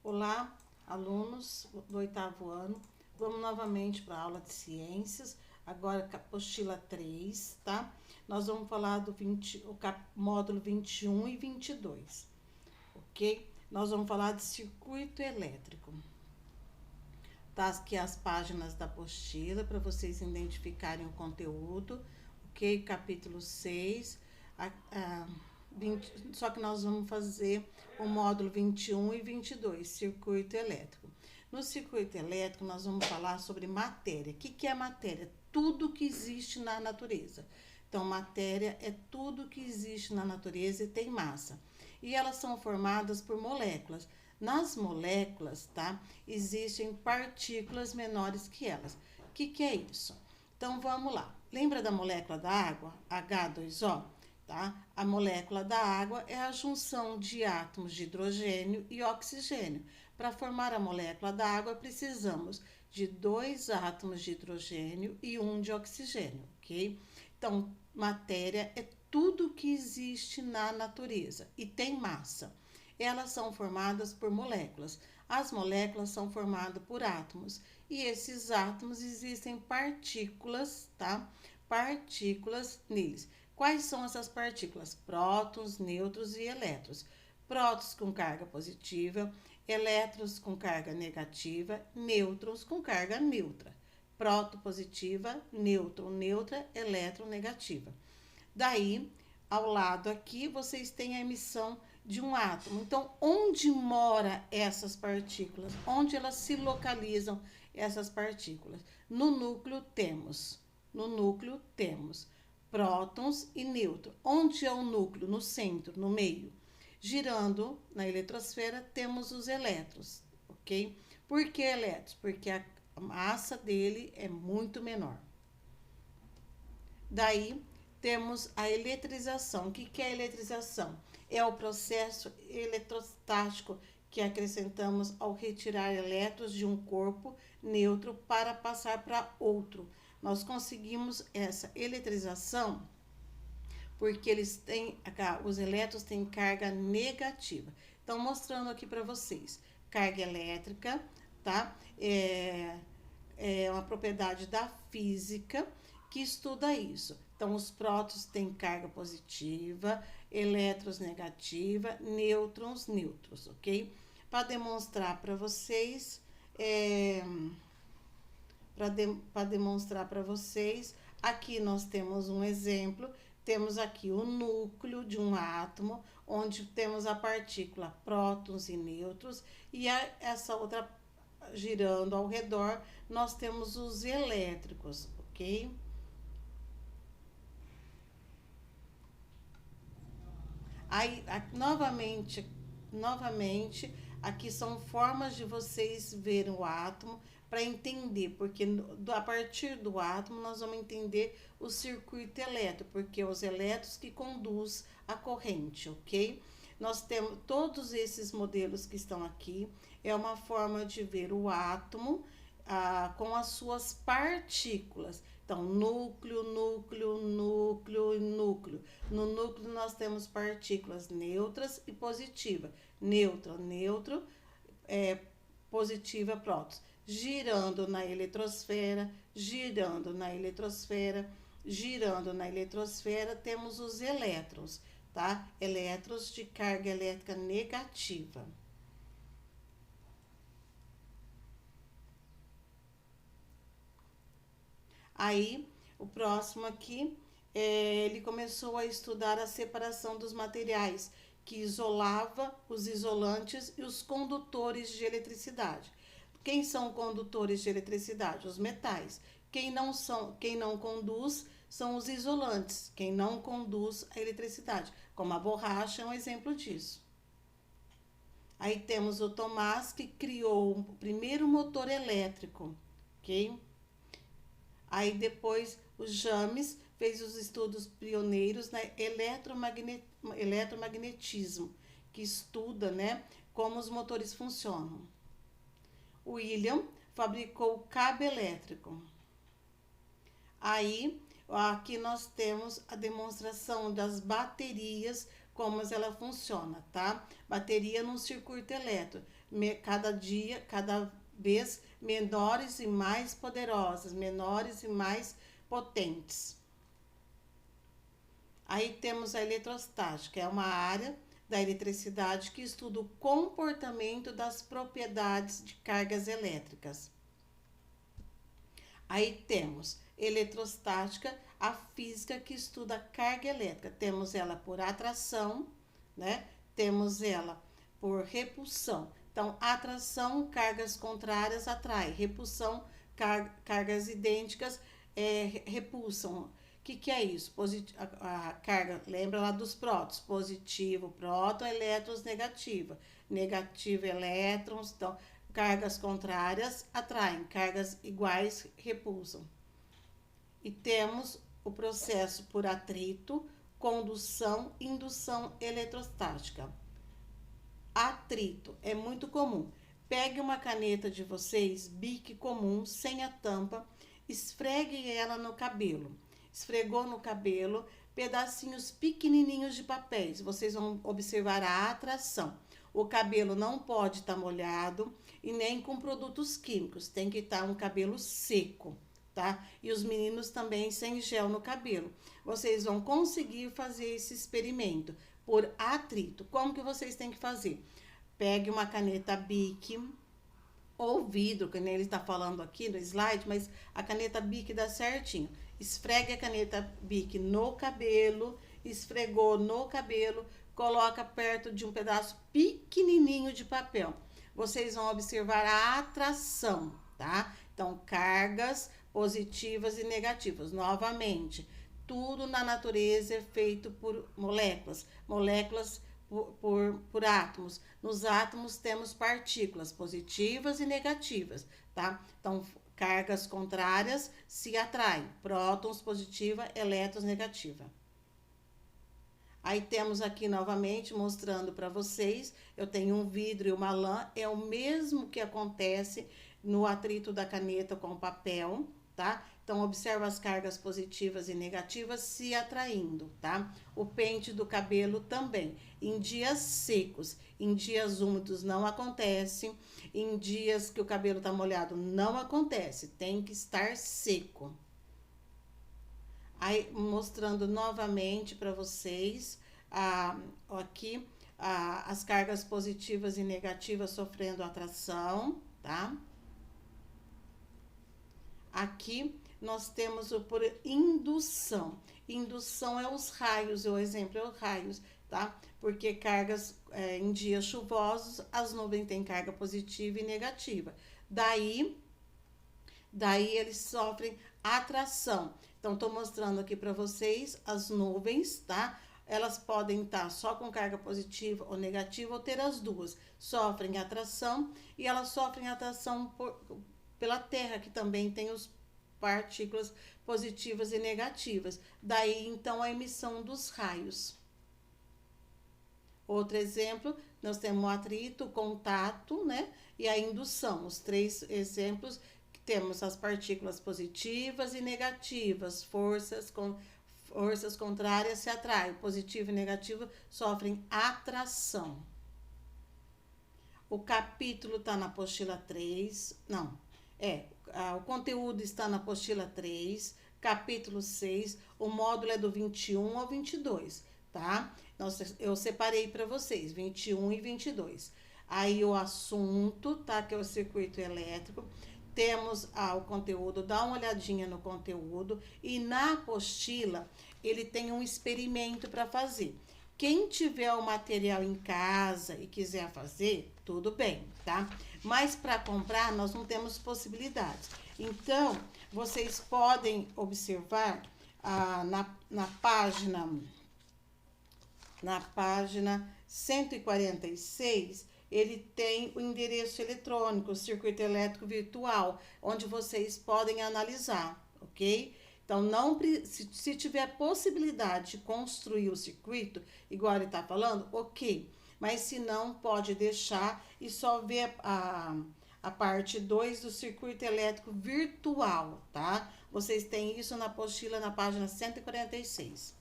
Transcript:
Olá, alunos do 8º ano. Vamos novamente para a aula de ciências, agora apostila 3, tá? Nós vamos falar do módulo 21 e 22, ok? Nós vamos falar de circuito elétrico. Tá aqui as páginas da apostila para vocês identificarem o conteúdo, ok? Capítulo 6, 20, só que nós vamos fazer o módulo 21 e 22, circuito elétrico. No circuito elétrico, nós vamos falar sobre matéria. O que é matéria? Tudo que existe na natureza. Então, matéria é tudo que existe na natureza e tem massa. E elas são formadas por moléculas. Nas moléculas, tá, existem partículas menores que elas. O que é isso? Então, vamos lá. Lembra da molécula da água, H2O? Tá? A molécula da água é a junção de átomos de hidrogênio e oxigênio. Para formar a molécula da água, precisamos de 2 átomos de hidrogênio e 1 de oxigênio, ok? Então, matéria é tudo que existe na natureza e tem massa. Elas são formadas por moléculas. As moléculas são formadas por átomos. E esses átomos existem partículas, tá? Partículas neles. Quais são essas partículas? Prótons, nêutrons e elétrons. Prótons com carga positiva, elétrons com carga negativa, nêutrons com carga neutra. Próton positiva, nêutron neutra, elétron negativa. Daí, ao lado aqui, vocês têm a emissão de um átomo. Então, onde mora essas partículas? Onde elas se localizam, essas partículas? No núcleo temos prótons e nêutrons. Onde é o núcleo? No centro, no meio. Girando na eletrosfera, temos os elétrons, ok? Por que elétrons? Porque a massa dele é muito menor. Daí, temos a eletrização. O que é a eletrização? É o processo eletrostático que acrescentamos ao retirar elétrons de um corpo neutro para passar para outro. Nós conseguimos essa eletrização porque os elétrons têm carga negativa. Então, mostrando aqui para vocês, carga elétrica, tá? É uma propriedade da física que estuda isso. Então, os prótons têm carga positiva, elétrons negativa, nêutrons, ok? Para demonstrar para vocês, aqui nós temos um exemplo. Temos aqui o núcleo de um átomo, onde temos a partícula prótons e nêutrons, e essa outra girando ao redor, nós temos os elétricos, ok? Aí, novamente, aqui são formas de vocês verem o átomo para entender, porque a partir do átomo nós vamos entender o circuito elétrico, porque é os elétrons que conduz a corrente, ok? Nós temos todos esses modelos que estão aqui, é uma forma de ver o átomo com as suas partículas. Então, núcleo. No núcleo nós temos partículas neutras e positivas. Neutro, positiva, prótons. Girando na eletrosfera, temos os elétrons, tá? Elétrons de carga elétrica negativa. Aí, o próximo aqui, ele começou a estudar a separação dos materiais, que isolava os isolantes e os condutores de eletricidade. Quem são condutores de eletricidade? Os metais. Quem não conduz são os isolantes, quem não conduz a eletricidade, como a borracha é um exemplo disso. Aí temos o Tomás, que criou o primeiro motor elétrico, ok? Aí depois o James fez os estudos pioneiros na eletromagnetismo, que estuda, né, como os motores funcionam. O William fabricou o cabo elétrico. Aí, aqui nós temos a demonstração das baterias como ela funciona, tá? Bateria num circuito elétrico, cada vez menores e mais poderosas, menores e mais potentes. Aí temos a eletrostática, é uma área da eletricidade que estuda o comportamento das propriedades de cargas elétricas. Aí temos eletrostática, a física que estuda a carga elétrica. Temos ela por atração, né? Temos ela por repulsão. Então, atração, cargas contrárias atrai. Repulsão, cargas idênticas repulsam. O que é isso? A carga, lembra lá dos prótons. Positivo, próton, elétrons, negativa. Negativo, elétrons. Então, cargas contrárias atraem, cargas iguais repulsam. E temos o processo por atrito, condução, indução eletrostática. Atrito é muito comum. Pegue uma caneta de vocês, bique comum, sem a tampa, esfregue ela no cabelo. Esfregou no cabelo, pedacinhos pequenininhos de papéis. Vocês vão observar a atração. O cabelo não pode estar molhado e nem com produtos químicos. Tem que estar um cabelo seco, tá? E os meninos também sem gel no cabelo. Vocês vão conseguir fazer esse experimento por atrito. Como que vocês têm que fazer? Pegue uma caneta Bic ou vidro, que nem ele está falando aqui no slide, mas a caneta Bic dá certinho. Esfregue a caneta Bic no cabelo, esfregou no cabelo, coloca perto de um pedaço pequenininho de papel. Vocês vão observar a atração, tá? Então, cargas positivas e negativas. Novamente, tudo na natureza é feito por moléculas. Moléculas por átomos. Nos átomos temos partículas positivas e negativas, tá? Então, cargas contrárias se atraem. Prótons positiva, elétrons negativa. Aí temos aqui novamente mostrando para vocês, eu tenho um vidro e uma lã, é o mesmo que acontece no atrito da caneta com o papel, tá? Então, observa as cargas positivas e negativas se atraindo, tá? O pente do cabelo também. Em dias secos, em dias úmidos não acontece, em dias que o cabelo tá molhado não acontece, tem que estar seco. Aí, mostrando novamente para vocês, aqui, as cargas positivas e negativas sofrendo atração, tá? Aqui, nós temos o por indução. Indução é os raios, o exemplo é os raios, tá? Porque cargas, em dias chuvosos, as nuvens têm carga positiva e negativa. Daí eles sofrem atração. Então, estou mostrando aqui para vocês as nuvens, tá? Elas podem estar só com carga positiva ou negativa ou ter as duas. Sofrem atração e elas sofrem atração pela Terra, que também tem os partículas positivas e negativas. Daí, então, a emissão dos raios. Outro exemplo, nós temos o atrito, o contato, né? E a indução. Os três exemplos que temos as partículas positivas e negativas, forças contrárias se atraem, positivo e negativo sofrem atração. O capítulo está na apostila 3, o conteúdo está na apostila 3, capítulo 6, o módulo é do 21 ao 22, tá? Eu separei para vocês, 21 e 22. Aí o assunto, tá? Que é o circuito elétrico. Temos o conteúdo, dá uma olhadinha no conteúdo. E na apostila, ele tem um experimento para fazer. Quem tiver o material em casa e quiser fazer, tudo bem, tá? Mas para comprar, nós não temos possibilidades. Então, vocês podem observar na página 146, ele tem o endereço eletrônico, o circuito elétrico virtual, onde vocês podem analisar, ok? Então, se tiver possibilidade de construir o circuito, igual ele está falando, ok. Mas se não, pode deixar e só ver a parte 2 do circuito elétrico virtual, tá? Vocês têm isso na apostila na página 146.